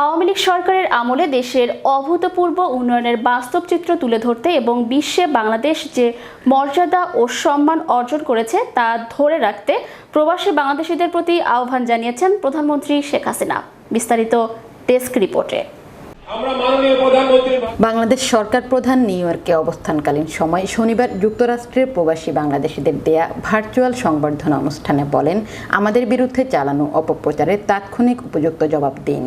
আওয়ামী লীগ সরকারের আমলে দেশের অভূতপূর্ব উন্নয়নের বাস্তব চিত্র তুলে ধরতে এবং বিশ্বে বাংলাদেশ যে মর্যাদা ও সম্মান অর্জন করেছে তা ধরে রাখতে প্রবাসী বাংলাদেশিদের প্রতি আহ্বান জানিয়েছেন প্রধানমন্ত্রী শেখ হাসিনা। বিস্তারিত ডেস্ক রিপোর্টে। বাংলাদেশ সরকার প্রধান নিউ ইয়র্কে অবস্থানকালীন সময় শনিবার যুক্তরাষ্ট্রের প্রবাসী বাংলাদেশিদের দেয়া ভার্চুয়াল সংবর্ধনা অনুষ্ঠানে বলেন, আমাদের বিরুদ্ধে চালানো অপপ্রচারের তাৎক্ষণিক উপযুক্ত জবাব দিন।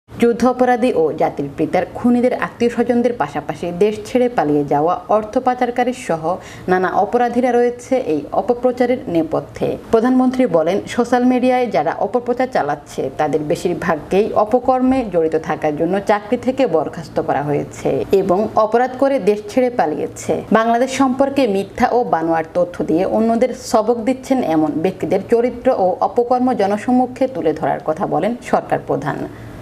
যুদ্ধ অপরাধী ও জাতির পিতার খুনিদের আত্মীয় স্বজনদের পাশাপাশি দেশ ছেড়ে পালিয়ে যাওয়া অর্থ পাচারকারী সহ নানা অপরাধীরা রয়েছে এই অপপ্রচারের নেপথ্যে। প্রধানমন্ত্রী বলেন, সোশ্যাল মিডিয়ায় যারা অপপ্রচার চালাচ্ছে তাদের বেশিরভাগকেই অপকর্মে জড়িত থাকার জন্য চাকরি থেকে বরখাস্ত করা হয়েছে এবং অপরাধ করে দেশ ছেড়ে পালিয়েছে। বাংলাদেশ সম্পর্কে মিথ্যা ও বানোয়ার তথ্য দিয়ে অন্যদের সবক দিচ্ছেন এমন ব্যক্তিদের চরিত্র ও অপকর্ম জনসম্মুখে তুলে ধরার কথা বলেন সরকার প্রধান।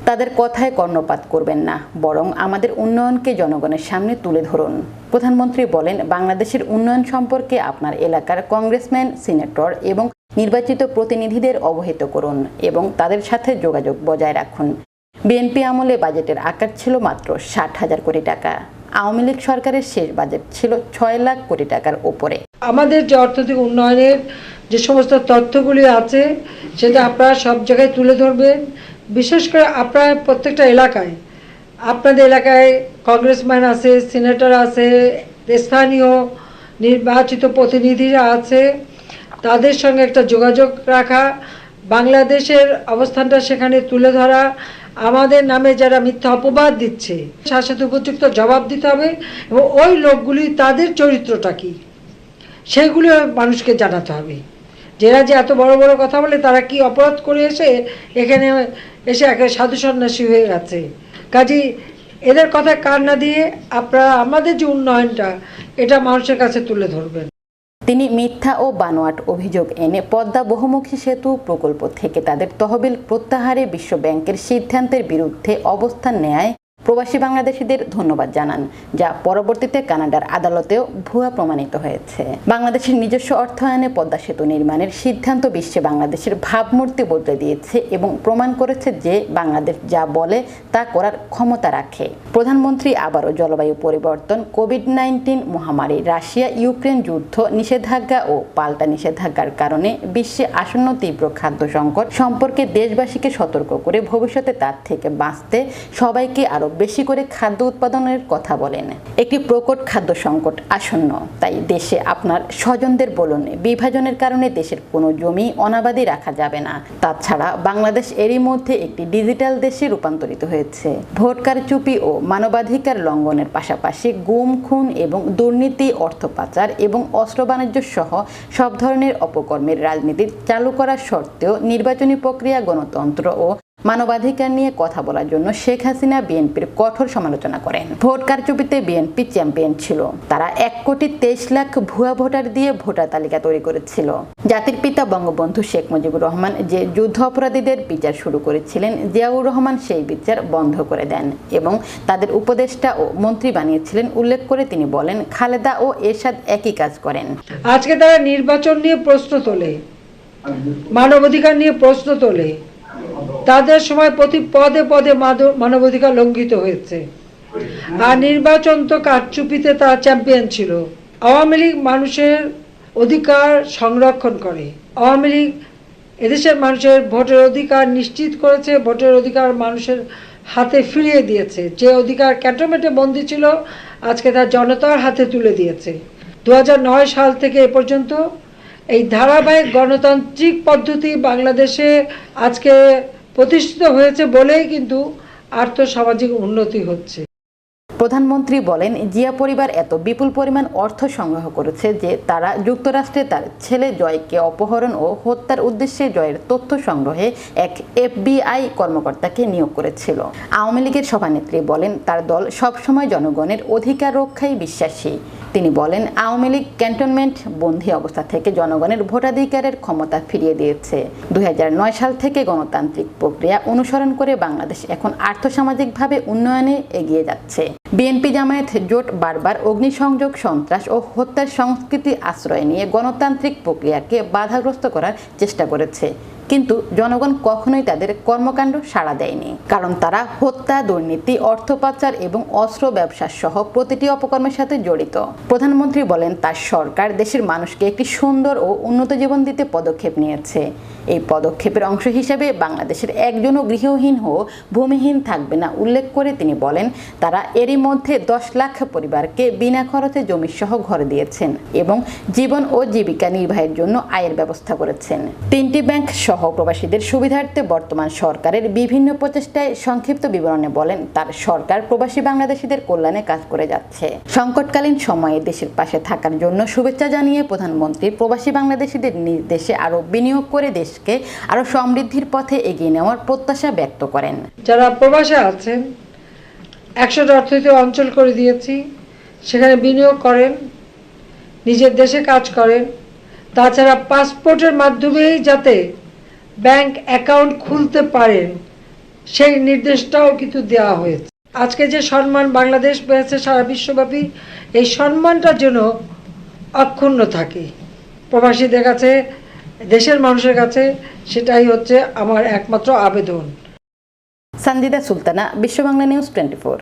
তাদের কথায় কর্ণপাত করবেন না, বরং আমাদের উন্নয়নকে জনগণের সামনে তুলে ধরুন। প্রধানমন্ত্রী বলেন, বাংলাদেশের উন্নয়ন সম্পর্কে আপনার এলাকার কংগ্রেসম্যান, সিনেটর এবং নির্বাচিত প্রতিনিধিদের অবহিত করুন এবং তাদের সাথে যোগাযোগ বজায় রাখুন। বিএনপি আমলে বাজেটের আকার ছিল মাত্র 60,000 কোটি টাকা। আওয়ামী লীগ সরকারের শেষ বাজেট ছিল 6 লাখ কোটি টাকার উপরে। আমাদের যে অর্থনৈতিক উন্নয়নের যে সমস্ত তথ্যগুলি আছে সেটা আপনারা সব জায়গায় তুলে ধরবেন। বিশেষ করে আপনার প্রত্যেকটা এলাকায়, আপনাদের এলাকায় কংগ্রেসম্যান আছে, সিনেটর আছে, স্থানীয় নির্বাচিত প্রতিনিধিরা আছে, তাদের সঙ্গে একটা যোগাযোগ রাখা, বাংলাদেশের অবস্থানটা সেখানে তুলে ধরা, আমাদের নামে যারা মিথ্যা অপবাদ দিচ্ছে তার সাথে উপযুক্ত জবাব দিতে হবে এবং ওই লোকগুলি তাদের চরিত্রটা কী সেগুলি মানুষকে জানাতে হবে। যারা যে এত বড় বড় কথা বলে তারা কি অপরাধ করে এখানে এসে একেবারে সাধু সন্ন্যাসী হয়ে গেছে। কাজেই এদের কথা কান না দিয়ে আপনারা আমাদের যে উন্নয়নটা এটা মানুষের কাছে তুলে ধরবেন। তিনি মিথ্যা ও বানোয়াট অভিযোগ এনে পদ্মা বহুমুখী সেতু প্রকল্প থেকে তাদের তহবিল প্রত্যাহারে বিশ্ব ব্যাংকের সিদ্ধান্তের বিরুদ্ধে অবস্থান নেয় প্রবাসী বাংলাদেশিদের ধন্যবাদ জানান, যা পরবর্তীতে কানাডার আদালতেও ভুয়া প্রমাণিত হয়েছে। বাংলাদেশের নিজস্ব অর্থায়নে পদ্মা সেতু নির্মাণের সিদ্ধান্ত বিশ্বে বাংলাদেশের ভাবমূর্তি বদলে দিয়েছে এবং প্রমাণ করেছে যে বাংলাদেশ যা বলে তা করার ক্ষমতা রাখে। প্রধানমন্ত্রী আবারও জলবায়ু পরিবর্তন, কোভিড-19 মহামারী, রাশিয়া ইউক্রেন যুদ্ধ, নিষেধাজ্ঞা ও পাল্টা নিষেধাজ্ঞার কারণে বিশ্বে আসন্ন তীব্র খাদ্য সংকট সম্পর্কে দেশবাসীকে সতর্ক করে ভবিষ্যতে তার থেকে বাঁচতে সবাইকে আরো বেশি করে খাদ্য উৎপাদনের কথা বলেন। একটি প্রকট খাদ্য সংকট আসন্ন, তাই দেশে আপনার স্বজনদের বলুন, বিভাজনের কারণে দেশের কোনো জমি অনাবাদি রাখা যাবে না। তাছাড়া বাংলাদেশ এরই মধ্যে একটি ডিজিটাল দেশে রূপান্তরিত হয়েছে। ভোট কারচুপি ও মানবাধিকার লঙ্ঘনের পাশাপাশি গুম, খুন এবং দুর্নীতি, অর্থ পাচার এবং অস্ত্র বাণিজ্য সহ সব ধরনের অপকর্মের রাজনীতি চালু করা সত্ত্বেও নির্বাচনী প্রক্রিয়া, গণতন্ত্র ও মানবাধিকার নিয়ে কথা বলার জন্য শেখ হাসিনা বিএনপির কঠোর সমালোচনা করেন। ভোট কারচুপিতে বিএনপি চ্যাম্পিয়ন ছিল। তারা 1,23,00,000 ভুয়া ভোটার দিয়ে ভোটার তালিকা তৈরি করেছিল। জাতির পিতা বঙ্গবন্ধু শেখ মুজিবুর রহমান যে যুদ্ধ অপরাধীদের বিচার শুরু করেছিলেন, জিয়াউর রহমান সেই বিচার বন্ধ করে দেন এবং তাদের উপদেষ্টা ও মন্ত্রী বানিয়েছিলেন উল্লেখ করে তিনি বলেন, খালেদা ও এরশাদ একই কাজ করেন। আজকে তারা নির্বাচন নিয়ে প্রশ্ন তোলে, মানবাধিকার নিয়ে প্রশ্ন তোলে, তাদের সময় প্রতি পদে পদে মানবাধিকার লঙ্ঘিত হয়েছে। আর নির্বাচন তো কারচুপিতে তারা চ্যাম্পিয়ন ছিল। আওয়ামী লীগ মানুষের অধিকার সংরক্ষণ করে। আওয়ামী লীগ এদেশের মানুষের ভোটের অধিকার নিশ্চিত করেছে, ভোটের অধিকার মানুষের হাতে ফিরিয়ে দিয়েছে। যে অধিকার ক্যান্টনমেন্টে বন্দী ছিল আজকে তা জনতার হাতে তুলে দিয়েছে। 2009 সাল থেকে এ পর্যন্ত এই ধারাবাহিক গণতান্ত্রিক পদ্ধতি বাংলাদেশে আজকে প্রতিষ্ঠিত হয়েছে বলেই কিন্তু আর্থসামাজিক উন্নতি হচ্ছে। প্রধানমন্ত্রী বলেন, জিয়া পরিবার এত বিপুল পরিমাণ অর্থ সংগ্রহ করেছে যে তারা যুক্তরাষ্ট্রে তার ছেলে জয়কে অপহরণ ও হত্যার উদ্দেশ্যে জয়ের তথ্য সংগ্রহে এক FBI কর্মকর্তাকে নিয়োগ করেছিল। আওয়ামী লীগের সভানেত্রী বলেন, তার দল সবসময় জনগণের অধিকার রক্ষায় বিশ্বাসী। তিনি বলেন, আওয়ামী লীগ ক্যান্টনমেন্ট বন্দী অবস্থা থেকে জনগণের ভোটাধিকারের ক্ষমতা ফিরিয়ে দিয়েছে। 2009 সাল থেকে গণতান্ত্রিক প্রক্রিয়া অনুসরণ করে বাংলাদেশ এখন আর্থসামাজিকভাবে উন্নয়নে এগিয়ে যাচ্ছে। বিএনপি জামায়াত জোট বারবার অগ্নিসংযোগ, সন্ত্রাস ও হত্যার সংস্কৃতি আশ্রয় নিয়ে গণতান্ত্রিক প্রক্রিয়াকে বাধাগ্রস্ত করার চেষ্টা করেছে, কিন্তু জনগণ কখনোই তাদের কর্মকাণ্ড সাড়া দেয়নি, কারণ তারা হত্যা, দুর্নীতি, অর্থ পাচার এবং অস্ত্র ব্যবসা সহ প্রতিটি অপকর্মের সাথে জড়িত। প্রধানমন্ত্রী বলেন, তার সরকার দেশের মানুষকে একটি সুন্দর ও উন্নত জীবন দিতে পদক্ষেপ নিয়েছে। এই পদক্ষেপের অংশ হিসেবে বাংলাদেশের একজনও গৃহহীন ও ভূমিহীন থাকবে না উল্লেখ করে তিনি বলেন, তারা এরই মধ্যে 10 লাখ পরিবারকে বিনা খরচে জমিসহ ঘর দিয়েছেন এবং জীবন ও জীবিকা নির্বাহের জন্য আয়ের ব্যবস্থা করেছেন। 3টি ব্যাংক সহ প্রবাসীদের সুবিধার্থে বর্তমান সরকারের বিভিন্ন প্রচেষ্টায় সংক্ষিপ্ত বিবরণে বলেন, তার সরকার প্রবাসী বাংলাদেশিদের কল্যাণে কাজ করে যাচ্ছে। সংকটকালীন সময়ে দেশের পাশে থাকার জন্য শুভেচ্ছা জানিয়ে প্রধানমন্ত্রী প্রবাসী বাংলাদেশিদের নিজ দেশে আরও বিনিয়োগ করে দেশকে আরও সমৃদ্ধির পথে এগিয়ে নেওয়ার প্রত্যাশা ব্যক্ত করেন। যারা প্রবাসে আছেন, 100টা অর্থনীতি অঞ্চল করে দিয়েছি, সেখানে বিনিয়োগ করেন, নিজের দেশে কাজ করেন। তাছাড়া পাসপোর্টের মাধ্যমেই যাতে ব্যাংক অ্যাকাউন্ট খুলতে পারেন সেই নির্দেশটাও কিন্তু দেওয়া হয়েছে। আজকে যে সম্মান বাংলাদেশ পেয়েছে সারা বিশ্বব্যাপী, এই সম্মানটা যেন অক্ষুণ্ণ থাকে প্রবাসীদের কাছে, দেশের মানুষের কাছে, সেটাই হচ্ছে আমার একমাত্র আবেদন। সানজিদা সুলতানা, বিশ্ব বাংলা নিউজ 24।